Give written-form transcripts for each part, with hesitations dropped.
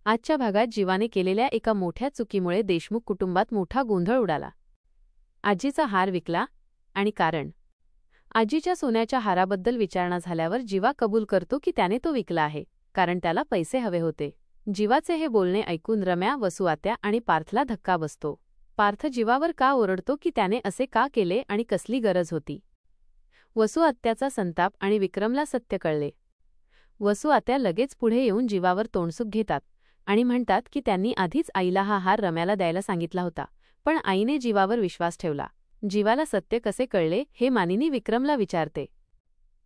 आजच्या भागात जीवाने केलेल्या एका मोठ्या चुकीमुळे देशमुख कुटुंबात मोठा गोंधळ उडाला। आजीचा हार विकला आणि कारण। आजीच्या सोन्याच्या हाराबद्दल विचारणा झाल्यावर जीवा कबूल करतो की त्याने तो विकला आहे, कारण त्याला पैसे हवे होते। जीवाचे हे बोलणे ऐकून रम्या, वसू आत्या आणि पार्थला धक्का बसतो। पार्थ जीवावर का ओरडतो की त्याने असे का केले आणि कसली गरज होती। वसू आत्याचा संताप आणि विक्रमला सत्य कळले। वसू आत्या लगेच पुढे येऊन जीवावर तोंडसुख घेतात आणि म्हणतात की त्यांनी आधीच आईला हा हार रम्याला द्यायला सांगितला होता, पण आईने जीवावर विश्वास ठेवला। जीवाला सत्य कसे कळले हे मानिनी विक्रमला विचारते।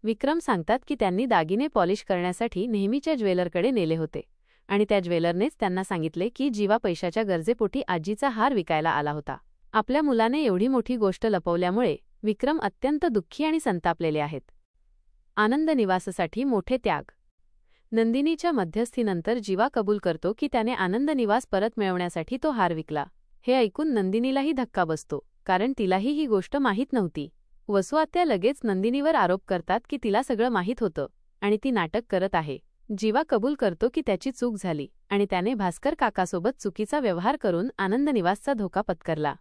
विक्रम सांगतात की त्यांनी दागिने पॉलिश करण्यासाठी नेहमीच्या ज्वेलरकडे नेले होते आणि त्या ज्वेलरनेच त्यांना सांगितले की जीवा पैशाच्या गरजेपोटी आजीचा हार विकायला आला होता। आपल्या मुलाने एवढी मोठी गोष्ट लपवल्यामुळे विक्रम अत्यंत दुःखी आणि संतापलेले आहेत। आनंद निवाससाठी मोठे त्याग। नंदिनीच्या मध्यस्थीनंतर जीवा कबूल करतो की त्याने आनंद निवास परत मिळवण्यासाठी तो हार विकला। हे ऐकून नंदिनीलाही धक्का बसतो, कारण तिलाही ही गोष्ट माहीत नव्हती। वसू आत्या लगेच नंदिनीवर आरोप करतात की तिला सगळं माहीत होतं आणि ती नाटक करत आहे। जीवा कबूल करतो की त्याची चूक झाली आणि त्याने भास्कर काकासोबत चुकीचा व्यवहार करून आनंद निवासचा धोका पत्करला।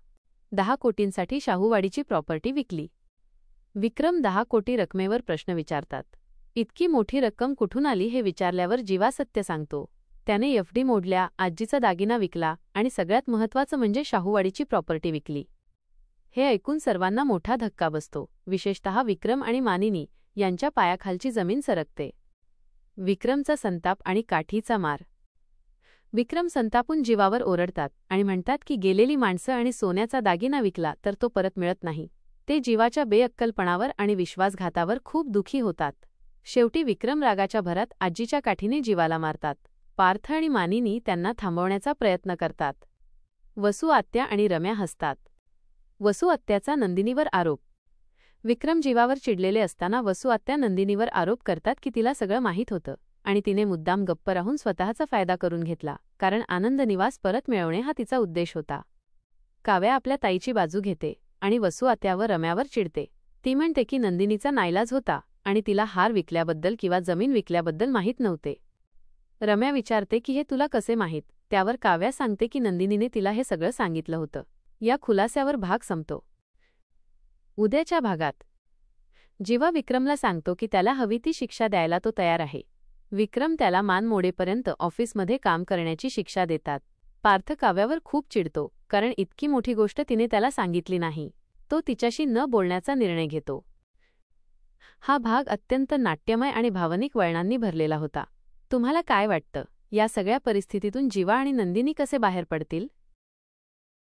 10 कोटींसाठी शाहूवाडीची प्रॉपर्टी विकली। विक्रम 10 कोटी रकमेवर प्रश्न विचारतात। इतकी मोठी रक्कम कुठून आली हे विचारल्यावर जीवा सत्य सांगतो। त्याने एफडी मोडल्या, आजीचा दागिना विकला आणि सगळ्यात महत्त्वाचं म्हणजे शाहूवाडीची प्रॉपर्टी विकली। हे ऐकून सर्वांना मोठा धक्का बसतो, विशेषतः विक्रम आणि मानिनी यांच्या पायाखालची जमीन सरकते। विक्रमचा संताप आणि काठीचा मार। विक्रम संतापून जीवावर ओरडतात आणि म्हणतात की गेलेली माणसं आणि सोन्याचा दागिना विकला तर तो परत मिळत नाही। ते जीवाच्या बेअक्कलपणावर आणि विश्वासघातावर खूप दुःखी होतात। शेवटी विक्रम रागाच्या भरात आजीच्या काठीने जीवाला मारतात। पार्थ आणि मानिनी त्यांना थांबवण्याचा प्रयत्न करतात। वसू आत्या आणि रम्या हसतात। वसू आत्याचा नंदिनीवर आरोप। विक्रम जीवावर चिडलेले असताना वसू आत्या नंदिनीवर आरोप करतात की तिला सगळं माहीत होतं आणि तिने मुद्दाम गप्प राहून स्वतःचा फायदा करून घेतला, कारण आनंद निवास परत मिळवणे हा तिचा उद्देश होता। काव्या आपल्या ताईची बाजू घेते आणि वसू आत्यावर रम्यावर चिडते। ती म्हणते की नंदिनीचा नाईलाज होता आणि तिला हार विकल्याबद्दल किंवा जमीन विकल्याबद्दल माहीत नव्हते। रम्या विचारते की हे तुला कसे माहीत, त्यावर काव्या सांगते की नंदिनीने तिला हे सगळं सांगितलं होतं। या खुलास्यावर भाग संपतो। उद्याच्या भागात जीवा विक्रमला सांगतो की त्याला हवी ती शिक्षा द्यायला तो तयार आहे। विक्रम त्याला मान मोडेपर्यंत ऑफिसमध्ये काम करण्याची शिक्षा देतात। पार्थ काव्यावर खूप चिडतो, कारण इतकी मोठी गोष्ट तिने त्याला सांगितली नाही। तो तिच्याशी न बोलण्याचा निर्णय घेतो। हा भाग अत्यंत नाट्यमय आणि भावनिक वळणांनी भरलेला होता। तुम्हाला काय वाटतं, या सगळ्या परिस्थितीतून जीवा आणि नंदिनी कसे बाहेर पडतील?